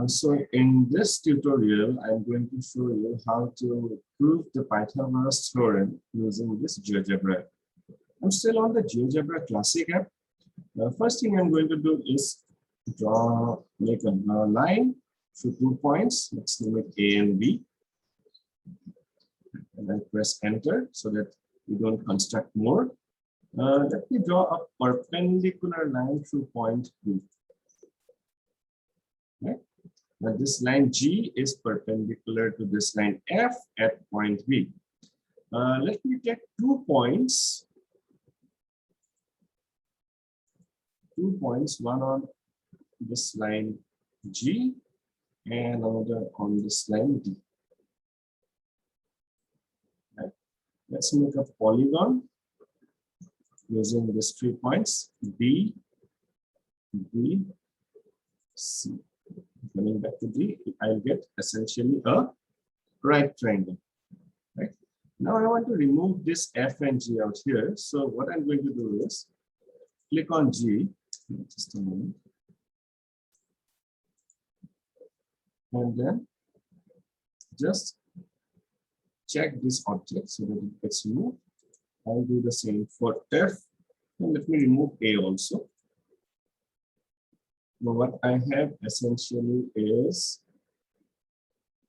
So in this tutorial, I'm going to show you how to prove the Pythagoras theorem using this Geogebra. I'm still on the Geogebra Classic app. The first thing I'm going to do is make a line through 2 points. Let's name it A and B. And then press enter so that we don't construct more. Let me draw a perpendicular line through point B. Right? Now this line G is perpendicular to this line F at point B. Let me take 2 points. 2 points, one on this line G and another on this line D. Right. Let's make a polygon using these 3 points B, B, C. Coming back to D, I'll get essentially a right triangle. Right. Now I want to remove this F and G out here. So what I'm going to do is click on G. Just a moment. And then just check this object so that it gets moved. I'll do the same for F. And let me remove A also. Now what I have essentially is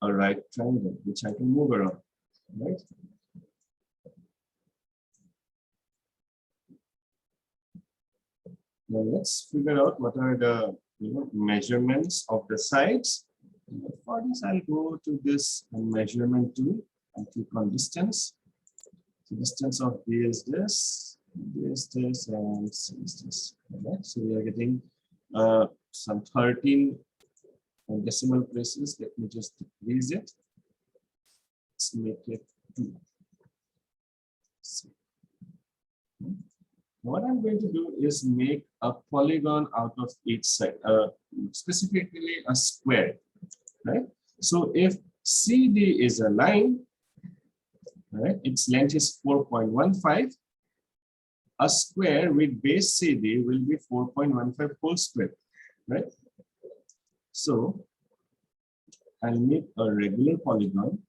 a right triangle, which I can move around, right? Now let's figure out what are the measurements of the sides. For this, I'll go to this measurement tool and click on distance. The distance of B is this, and C is this. Right? So we are getting some 13 decimal places. Let me just decrease it. Let's make it 2. What I'm going to do is make a polygon out of each side, specifically a square, right? So if CD is a line, right, its length is 4.15, a square with base CD will be 4.15 whole square, right? So I'll make a regular polygon.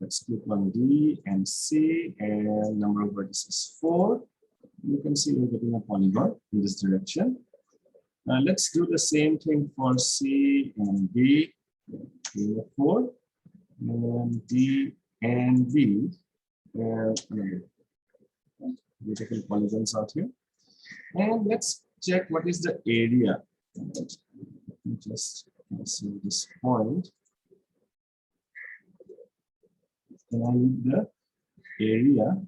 Let's click on D and C, and number of vertices 4. You can see we're getting a polygon in this direction. Let's do the same thing for C and B. 4 and D and B. And beautiful polygons out here. And let's check what is the area. Let me just see this point. And I need the area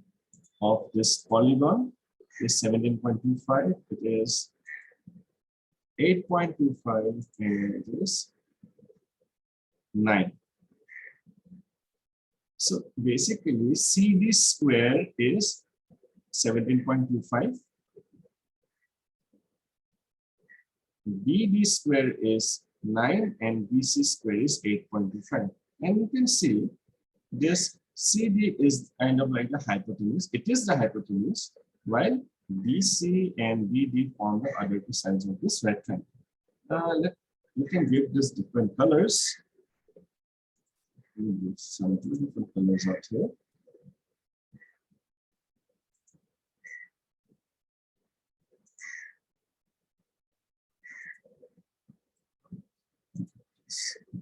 of this polygon is 17.25. It is 8.25 and it is 9. So basically CD square is 17.25. BD square is 9 and BC square is 8.25. And you can see this CD is kind of like the hypotenuse. It is the hypotenuse, while BC and BD form the other 2 sides of this rectangle. We can give this different colors. We'll give some 2 different colors out here.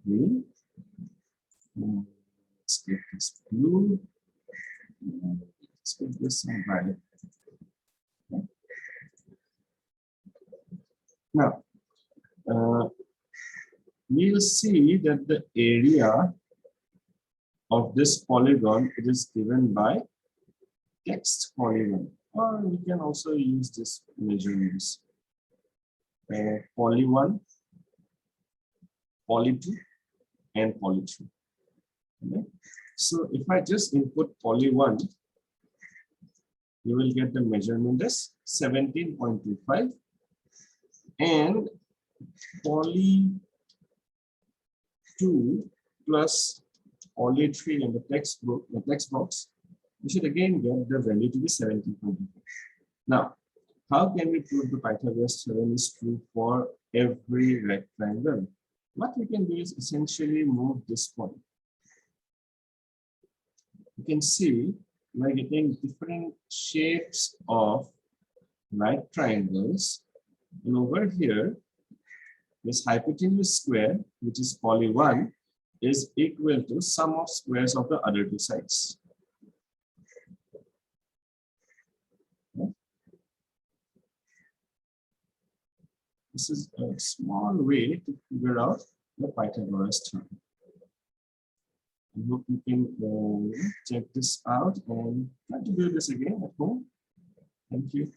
Green. Let's get this blue. Let's get this some violet. Okay. Now, we'll see that the area of this polygon it is given by text polygon, or we can also use this measurements. Poly 1, poly 2, and poly 3. Okay. So if I just input poly 1, you will get the measurement as 17.25, and poly 2 plus poly 3 in the text box, you should again get the value to be 17.25. Now, How can we prove the Pythagoras theorem is true for every rectangle? What we can do is essentially move this point. You can see we're getting different shapes of right triangles. And over here, this hypotenuse square, which is poly 1, is equal to sum of squares of the other two sides. This is a small way to figure out the Pythagoras theorem. I hope you can check this out and try to do this again at home. Thank you.